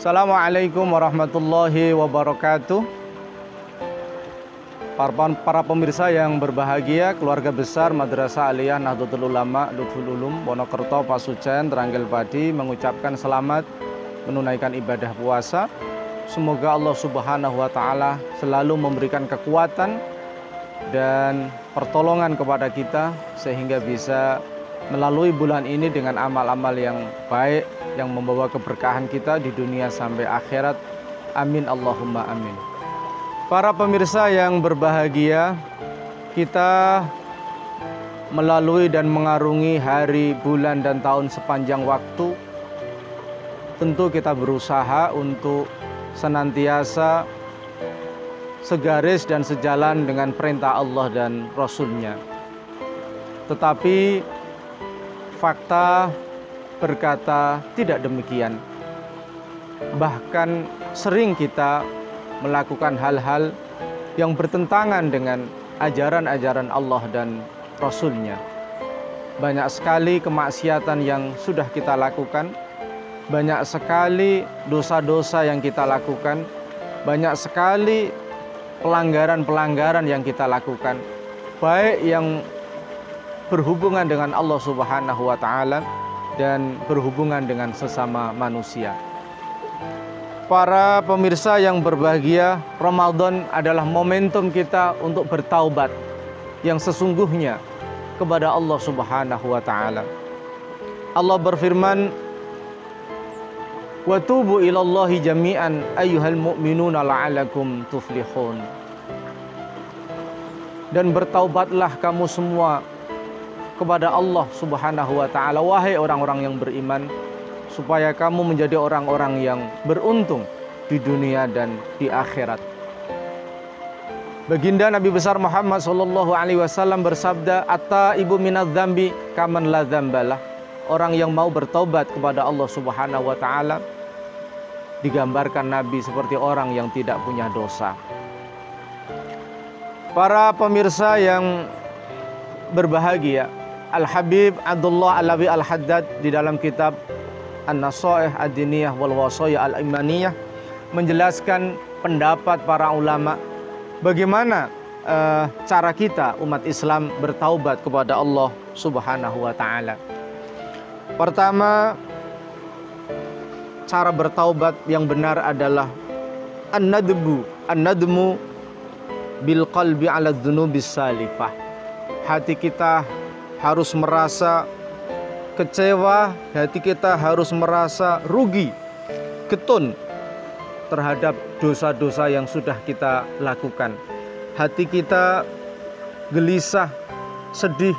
Assalamualaikum warahmatullahi wabarakatuh. Para pemirsa yang berbahagia, keluarga besar Madrasah Aliyah Nahdlatul Ulama Lutful Ulum Wonokerto Pasuruan Teranggal Padi mengucapkan selamat menunaikan ibadah puasa. Semoga Allah Subhanahu wa taala selalu memberikan kekuatan dan pertolongan kepada kita sehingga bisa melalui bulan ini dengan amal-amal yang baik yang membawa keberkahan kita di dunia sampai akhirat. Amin Allahumma amin. Para pemirsa yang berbahagia, kita melalui dan mengarungi hari, bulan, dan tahun sepanjang waktu. Tentu kita berusaha untuk senantiasa segaris dan sejalan dengan perintah Allah dan Rasul-Nya. Tetapi fakta berkata tidak demikian. Bahkan sering kita melakukan hal-hal yang bertentangan dengan ajaran-ajaran Allah dan Rasul-Nya. Banyak sekali kemaksiatan yang sudah kita lakukan, banyak sekali dosa-dosa yang kita lakukan, banyak sekali pelanggaran-pelanggaran yang kita lakukan, baik yang berhubungan dengan Allah Subhanahu wa taala dan berhubungan dengan sesama manusia. Para pemirsa yang berbahagia, Ramadan adalah momentum kita untuk bertaubat yang sesungguhnya kepada Allah Subhanahu wa taala. Allah berfirman, "Wa tubu ilallahi jami'an ayyuhal mu'minuna la'alakum tuflihun." Dan bertaubatlah kamu semua kepada Allah Subhanahu wa taala, wahai orang-orang yang beriman, supaya kamu menjadi orang-orang yang beruntung di dunia dan di akhirat. Baginda Nabi besar Muhammad sallallahu alaihi wasallam bersabda, "At-taibu minadz dzambi kaman la dzambalah." Orang yang mau bertobat kepada Allah Subhanahu wa taala digambarkan Nabi seperti orang yang tidak punya dosa. Para pemirsa yang berbahagia, Al-Habib Abdullah Alawi Al-Haddad di dalam kitab An-Nasaih Ad-Diniyah wal Wasaya Al-Imaniyah menjelaskan pendapat para ulama bagaimana cara kita umat Islam bertaubat kepada Allah Subhanahu wa taala. Pertama, cara bertaubat yang benar adalah an-nadmu bil qalbi ala dzunubis salifah. Hati kita harus merasa kecewa, hati kita harus merasa rugi, getun terhadap dosa-dosa yang sudah kita lakukan. Hati kita gelisah, sedih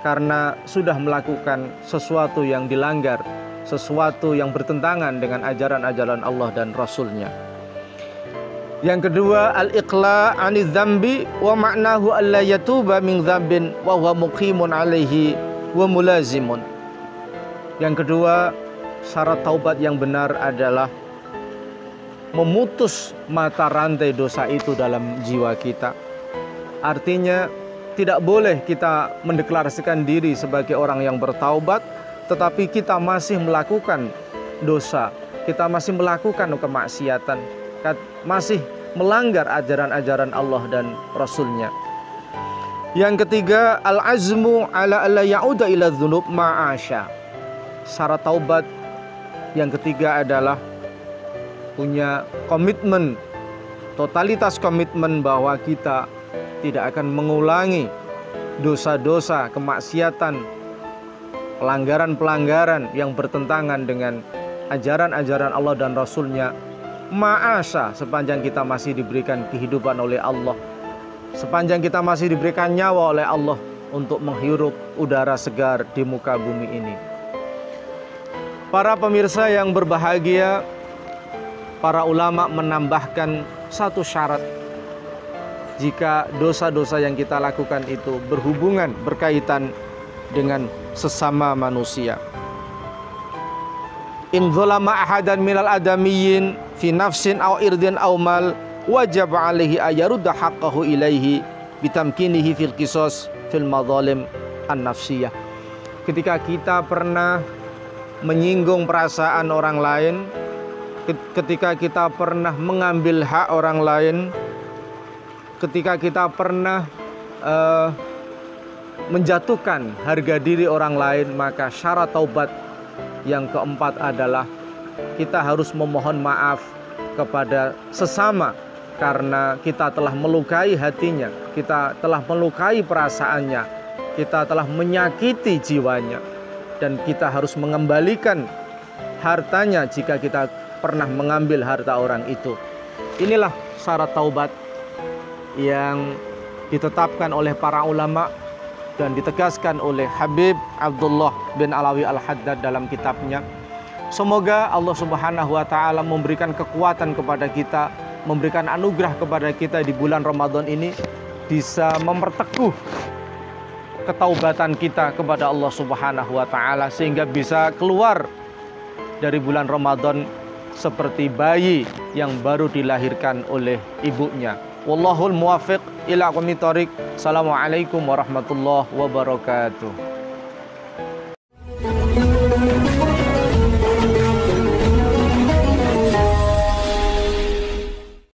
karena sudah melakukan sesuatu yang dilanggar, sesuatu yang bertentangan dengan ajaran-ajaran Allah dan Rasul-Nya. Yang kedua, al-iqla' 'anidz dzambi wa ma'nahu alla yatuba min dzambin wa huwa muqimun 'alaihi wa mulazimun. Yang kedua, syarat taubat yang benar adalah memutus mata rantai dosa itu dalam jiwa kita. Artinya tidak boleh kita mendeklarasikan diri sebagai orang yang bertaubat tetapi kita masih melakukan dosa, kita masih melakukan kemaksiatan, masih melanggar ajaran-ajaran Allah dan Rasul-Nya. Yang ketiga, al-azmu ala alla ya'uda ila dzunub ma'asya. Syarat taubat yang ketiga adalah punya komitmen, totalitas komitmen bahwa kita tidak akan mengulangi dosa-dosa, kemaksiatan, pelanggaran-pelanggaran yang bertentangan dengan ajaran-ajaran Allah dan Rasul-Nya. Ma'asya, sepanjang kita masih diberikan kehidupan oleh Allah, sepanjang kita masih diberikan nyawa oleh Allah untuk menghirup udara segar di muka bumi ini. Para pemirsa yang berbahagia, para ulama menambahkan satu syarat jika dosa-dosa yang kita lakukan itu berhubungan, berkaitan dengan sesama manusia. In dzalama ahadan minal adamiyyin fi nafsin aw irdin aw mal wajib alaihi ayarudda haqqahu ilaihi bitamkinihi fil qisas fil madzalim an-nafsiyah. Ketika kita pernah menyinggung perasaan orang lain, ketika kita pernah mengambil hak orang lain, ketika kita pernah menjatuhkan harga diri orang lain, maka syarat taubat yang keempat adalah kita harus memohon maaf kepada sesama karena kita telah melukai hatinya, kita telah melukai perasaannya, kita telah menyakiti jiwanya, dan kita harus mengembalikan hartanya jika kita pernah mengambil harta orang itu. Inilah syarat taubat yang ditetapkan oleh para ulama dan ditegaskan oleh Habib Abdullah bin Alawi Al-Haddad dalam kitabnya. Semoga Allah Subhanahu wa taala memberikan kekuatan kepada kita, memberikan anugerah kepada kita di bulan Ramadan ini, bisa memperteguh ketaubatan kita kepada Allah Subhanahu wa taala, sehingga bisa keluar dari bulan Ramadan seperti bayi yang baru dilahirkan oleh ibunya. Wallahul muwaffiq ila aqwamit thoriq. Assalamualaikum warahmatullahi wabarakatuh.